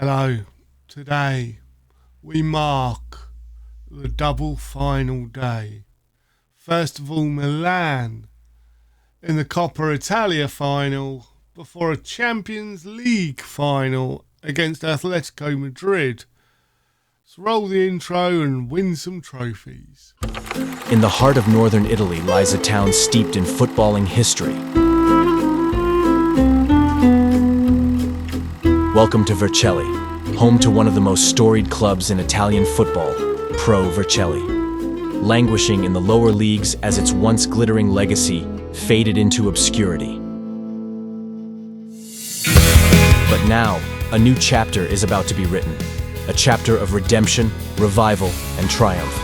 Hello. Today we mark the double final day. First of all, Milan in the Coppa Italia final before a Champions League final against Atletico Madrid. Let's roll the intro and win some trophies. In the heart of northern Italy lies a town steeped in footballing history. Welcome to Vercelli, home to one of the most storied clubs in Italian football, Pro Vercelli. Languishing in the lower leagues as its once glittering legacy faded into obscurity. But now, a new chapter is about to be written. A chapter of redemption, revival, and triumph.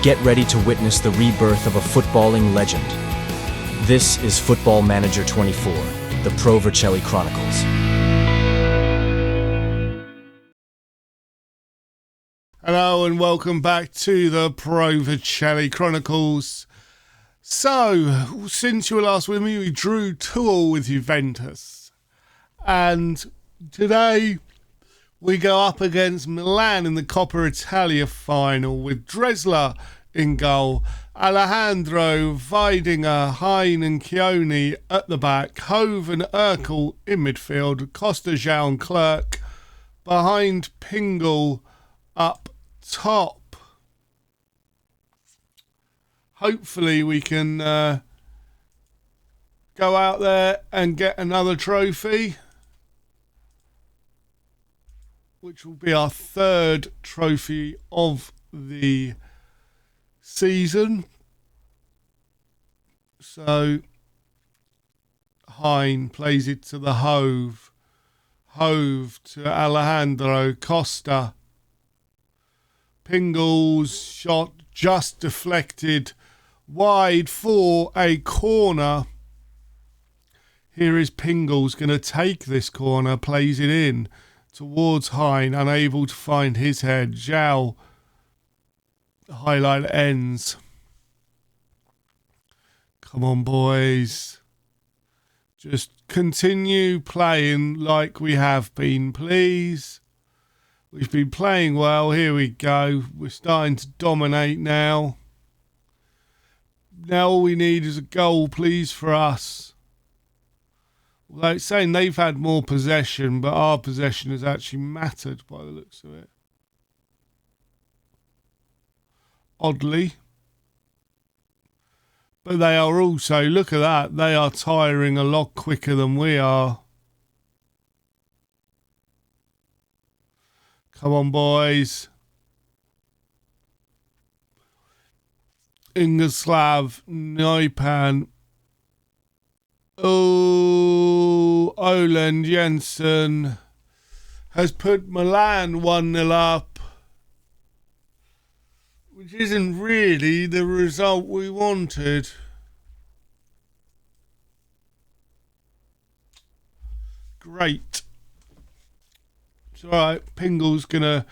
Get ready to witness the rebirth of a footballing legend. This is Football Manager 24, the Pro Vercelli Chronicles. Hello and welcome back to the Pro Vercelli Chronicles. So, since you were last with me, we drew 2-2 with Juventus. And today we go up against Milan in the Coppa Italia final with Dressler in goal, Alejandro, Weidinger, Hein and Chioni at the back, Hove and Urkel in midfield, Costa, João and Clerk behind Pingle up top. Hopefully we can go out there and get another trophy, which will be our third trophy of the season. So Hein plays it to the Hove to Alejandro, Costa. Pingle's shot just deflected wide for a corner. Here is Pingle's going to take this corner, plays it in towards Hein, unable to find his head. Zhao, the highlight ends. Come on, boys. Just continue playing like we have been, please. We've been playing well. Here we go. We're starting to dominate now. Now all we need is a goal, please, for us. Although it's saying they've had more possession, but our possession has actually mattered by the looks of it. Oddly. But they are also, look at that, they are tiring a lot quicker than we are. Come on, boys. Ingerslav, Naipan. Oh, Olen Jensen has put Milan 1-0 up, which isn't really the result we wanted. Great. It's alright, Pingle's going to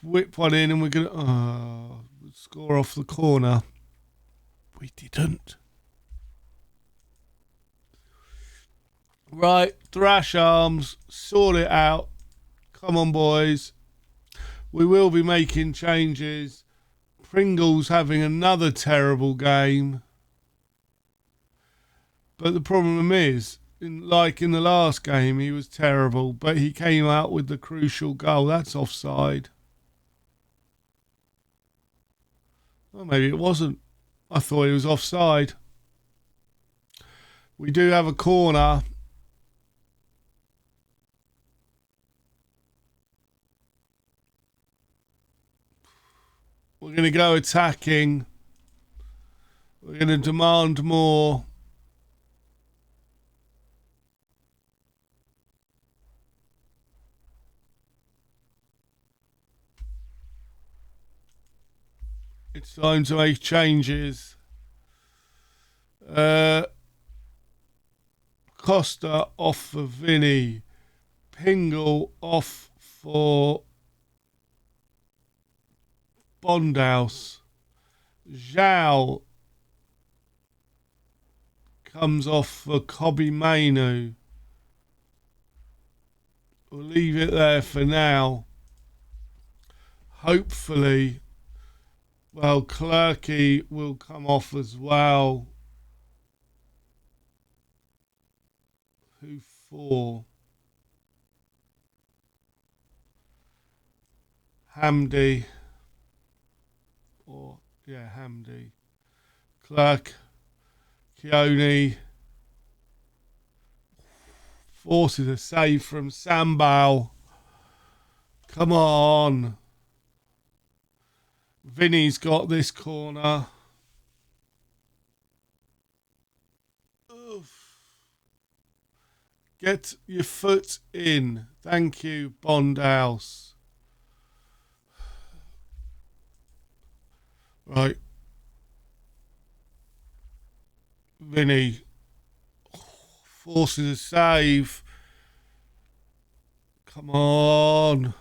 whip one in and we're going to score off the corner. We didn't. Right, thrash arms, sort it out. Come on, boys. We will be making changes. Pringle's having another terrible game. But the problem is, like in the last game, he was terrible, but he came out with the crucial goal. That's offside. Well, maybe it wasn't. I thought he was offside. We do have a corner. We're going to go attacking. We're going to demand more. It's time to make changes. Costa off for Vinny. Pingle off for Bondhouse. Zhao comes off for Kobe Mainu. we'll leave it there for now. Hopefully, well, Clerky will come off as well. Who for? Hamdi. Hamdi. Clerk. Keone. Forces a save from Sambal. Come on. Vinny's got this corner. Oof. Get your foot in. Thank you, Bondhouse. Right. Vinny forces a save. Come on.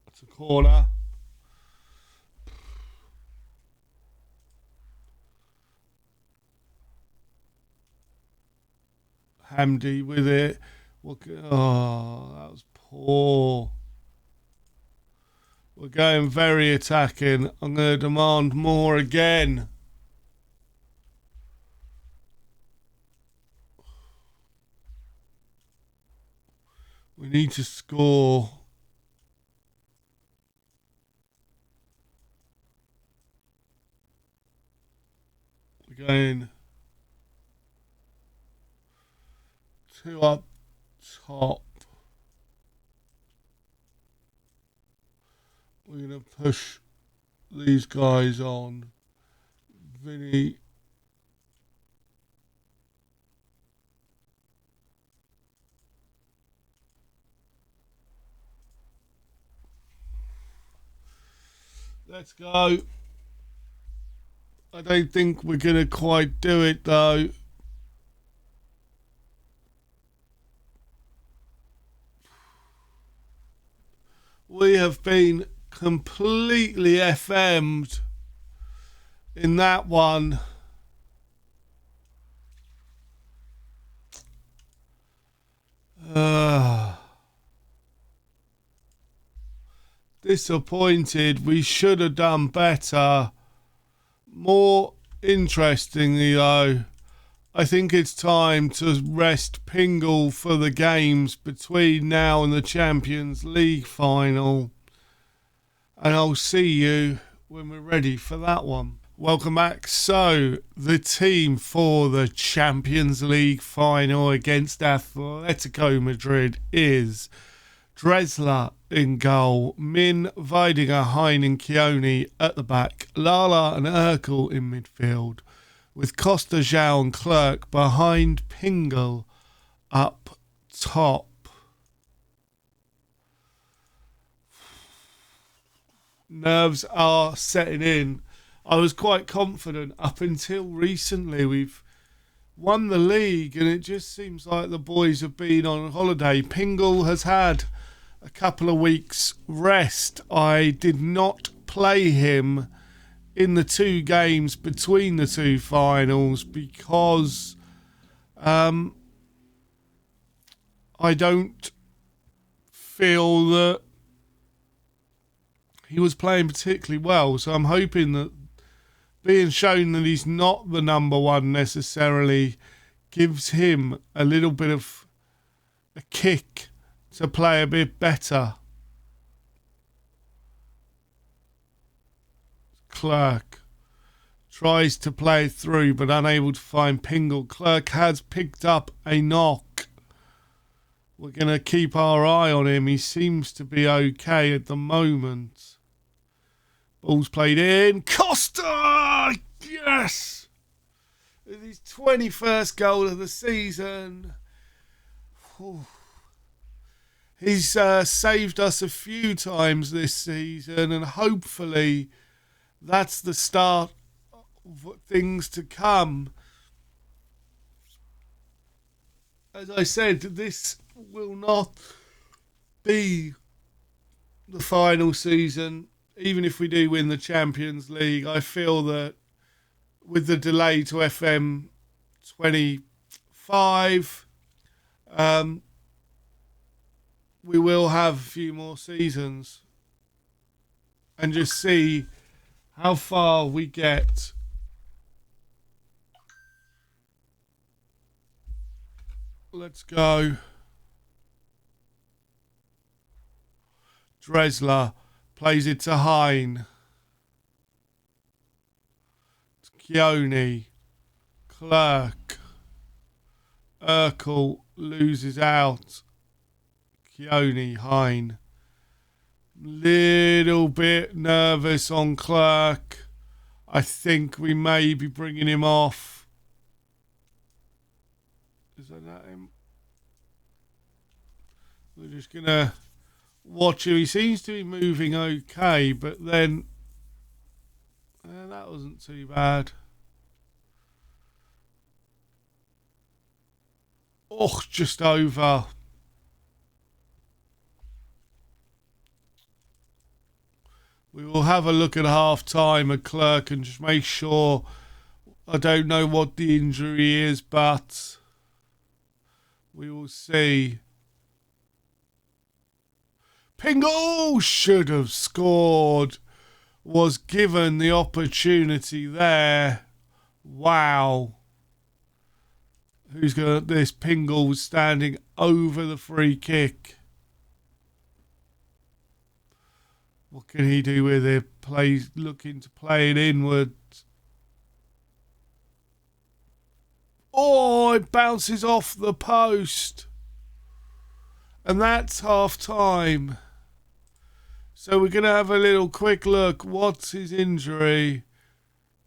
That's a corner. Hamdi with it. Oh, that was poor. We're going very attacking. I'm going to demand more again. We need to score. We're going 2 up top. We're going to push these guys on. Vinny. Let's go. I don't think we're going to quite do it though. We have been completely FM'd in that one. Disappointed. We should have done better. More interestingly though, I think it's time to rest Pingle for the games between now and the Champions League final. And I'll see you when we're ready for that one. Welcome back. So, the team for the Champions League final against Atletico Madrid is Dressler in goal, Min, Weidinger, Hein and Keone at the back, Lala and Urkel in midfield, with Costa, Zhao and Clerk behind Pingle up top. Nerves are setting in. I was quite confident up until recently. We've won the league and it just seems like the boys have been on holiday. Pingle has had a couple of weeks rest. I did not play him in the 2 games between the 2 finals because I don't feel that he was playing particularly well. So I'm hoping that being shown that he's not the number 1 necessarily gives him a little bit of a kick to play a bit better. Clerk tries to play through but unable to find Pingle. Clerk has picked up a knock. We're going to keep our eye on him. He seems to be okay at the moment. Ball's played in. Costa! Yes! His 21st goal of the season. Whew. He's saved us a few times this season, and hopefully that's the start of things to come. As I said, this will not be the final season. even if we do win the Champions League, I feel that with the delay to FM25, we will have a few more seasons and just see how far we get. Let's go. Dressler plays it to Hine. Keone. Clerk. Urkel loses out. Keone, Hine. Little bit nervous on Clerk. I think we may be bringing him off. Is that him? We're just going to watch him. He seems to be moving okay, but then that wasn't too bad. Oh, just over. We will have a look at half time at Clerk and just make sure. I don't know what the injury is, but we will see. Pingle should have scored. Was given the opportunity there. Wow. Who's got this? Pingle standing over the free kick. What can he do with it? Looking to play it inwards. Oh, it bounces off the post. And that's half time. So we're going to have a little quick look. What's his injury?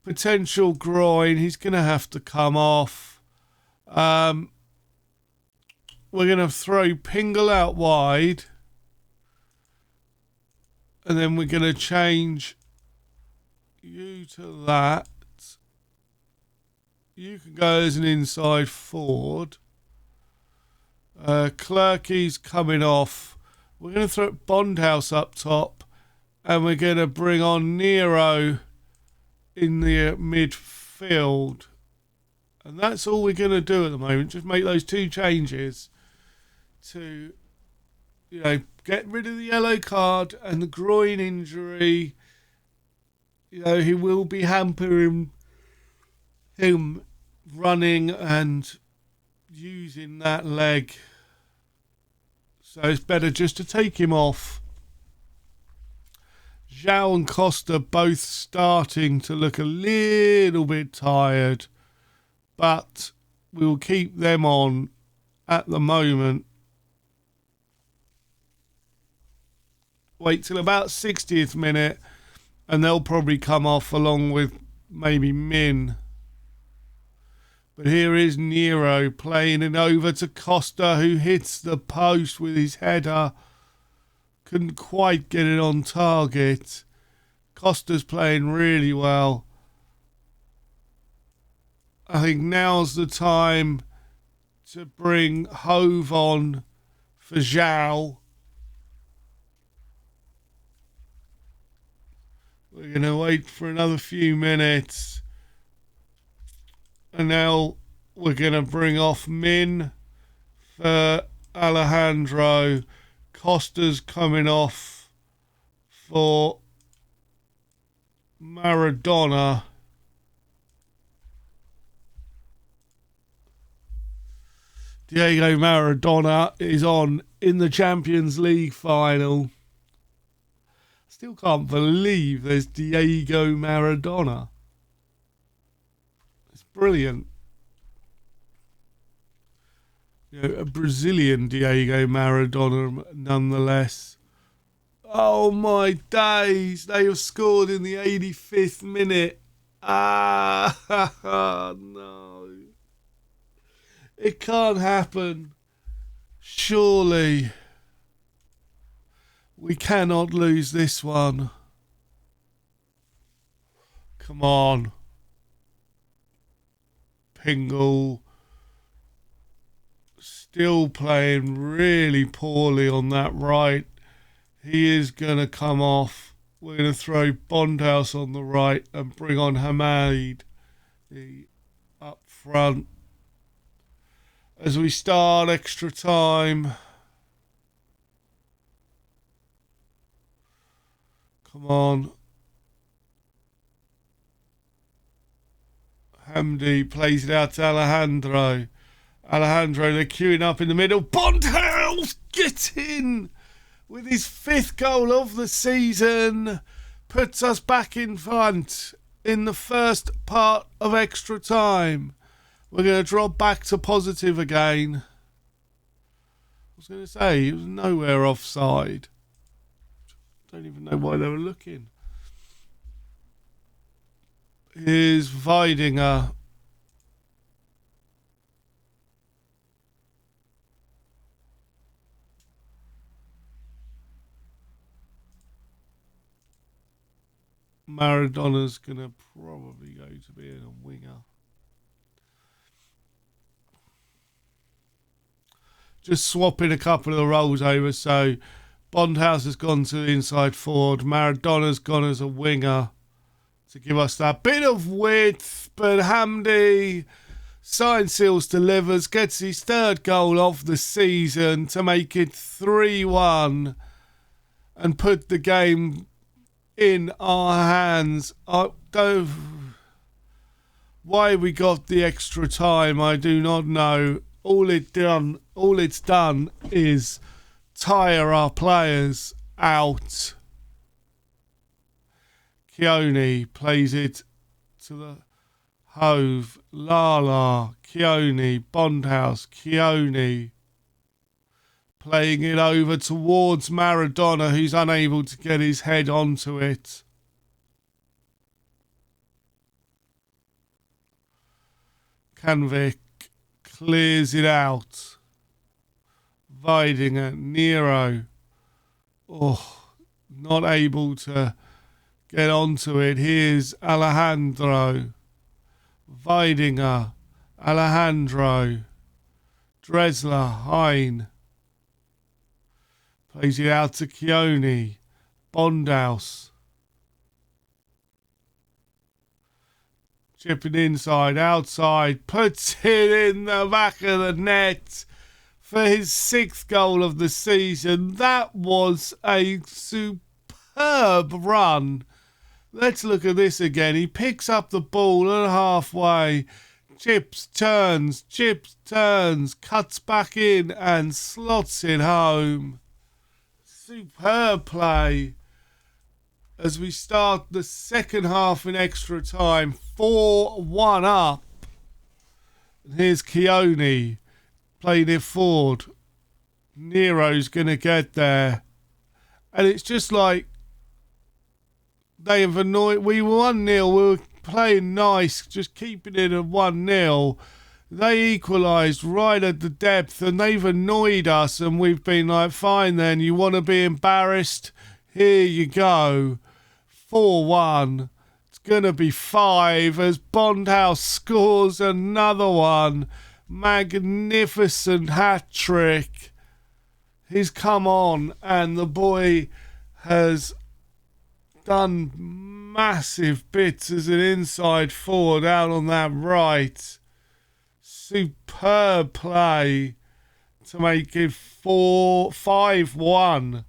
Potential groin. He's going to have to come off. We're going to throw Pingle out wide. And then we're going to change you to that. You can go as an inside forward. Clerky's coming off. We're going to throw Bondhouse up top. And we're going to bring on Nero in the midfield. And that's all we're going to do at the moment. Just make those two changes to, get rid of the yellow card and the groin injury. He will be hampering him running and using that leg. So it's better just to take him off. Zhao and Costa both starting to look a little bit tired, but we will keep them on at the moment. Wait till about 60th minute and they'll probably come off along with maybe Min. But here is Nero playing it over to Costa, who hits the post with his header. Couldn't quite get it on target. Costa's playing really well. I think now's the time to bring Hove on for Zhao. We're going to wait for another few minutes. And now we're going to bring off Min for Alejandro. Costa's coming off for Maradona. Diego Maradona is on in the Champions League final. Still can't believe there's Diego Maradona. It's brilliant. A Brazilian Diego Maradona nonetheless. Oh my days, they have scored in the 85th minute. No. It can't happen. Surely. We cannot lose this one. Come on. Pingle. Still playing really poorly on that right. He is going to come off. we're going to throw Bondhouse on the right and bring on Hamid up front as we start extra time. Come on. Hamdi plays it out to Alejandro. Alejandro, they're queuing up in the middle. Bondhouse gets in with his 5th goal of the season. Puts us back in front in the first part of extra time. We're going to drop back to positive again. I was going to say, he was nowhere offside. Don't even know why they were looking. Here's Weidinger. Maradona's going to probably go to be a winger. Just swapping a couple of the roles over. So Bondhouse has gone to the inside forward. Maradona's gone as a winger to give us that bit of width. But Hamdi, sign seals, delivers, gets his 3rd goal of the season to make it 3-1 and put the game in our hands. Why we got the extra time, I do not know. All it's done is tire our players out. Keone plays it to the Hove. Lala, Keone, Bondhouse, Keone. Playing it over towards Maradona, who's unable to get his head onto it. Kanvik clears it out. Weidinger, Nero. Oh, not able to get onto it. Here's Alejandro. Weidinger, Alejandro. Dresler, Hein. Plays it out to Keone. Bondhouse. Chipping inside, outside. Puts it in the back of the net for his 6th goal of the season. That was a superb run. Let's look at this again. He picks up the ball at halfway. Chips, turns, cuts back in and slots it home. Superb play as we start the second half in extra time. 4-1 up. And here's Keone playing it forward. Nero's going to get there. And it's just like they have annoyed. We were 1-0. We were playing nice, just keeping it at 1-0. They equalised right at the depth and they've annoyed us, and we've been like, fine then, you want to be embarrassed? Here you go. 4-1. It's going to be 5 as Bondhouse scores another one. Magnificent hat-trick. He's come on and the boy has done massive bits as an inside forward out on that right. Superb play to make it 5-1.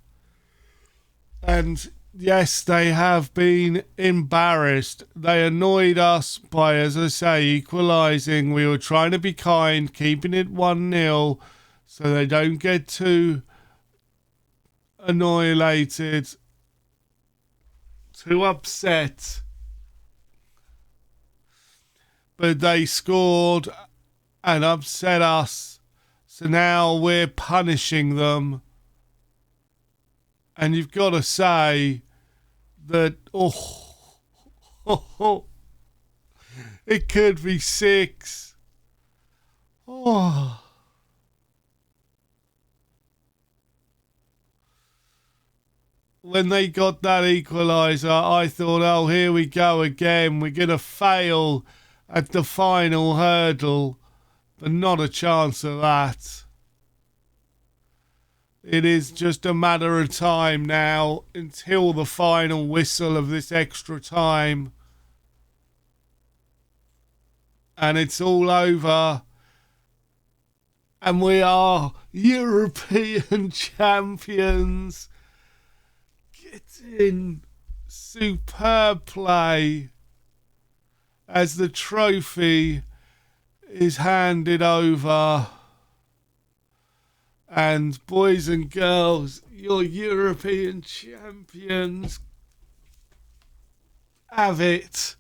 And yes, they have been embarrassed. They annoyed us by, as I say, equalising. We were trying to be kind, keeping it 1-0 so they don't get too annihilated, too upset. But they scored and upset us. So now we're punishing them. And you've got to say that, it could be 6. Oh. When they got that equaliser, I thought, oh, here we go again. We're going to fail at the final hurdle. But not a chance of that. It is just a matter of time now until the final whistle of this extra time. And it's all over. And we are European champions. Getting superb play as the trophy is handed over. And boys and girls, your European champions have it.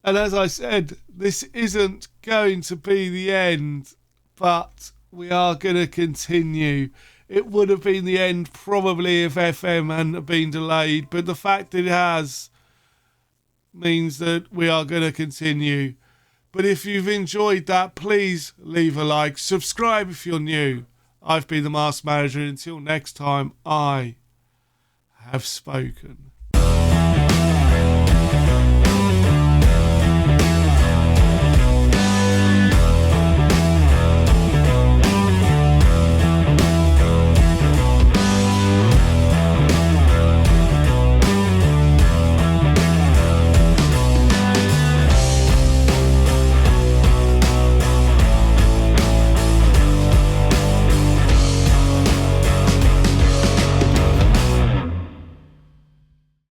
And as I said, this isn't going to be the end, but we are going to continue. It would have been the end probably if FM hadn't been delayed, but the fact it has means that we are going to continue. But if you've enjoyed that, please leave a like. Subscribe if you're new. I've been the Masked Manager. Until next time, I have spoken.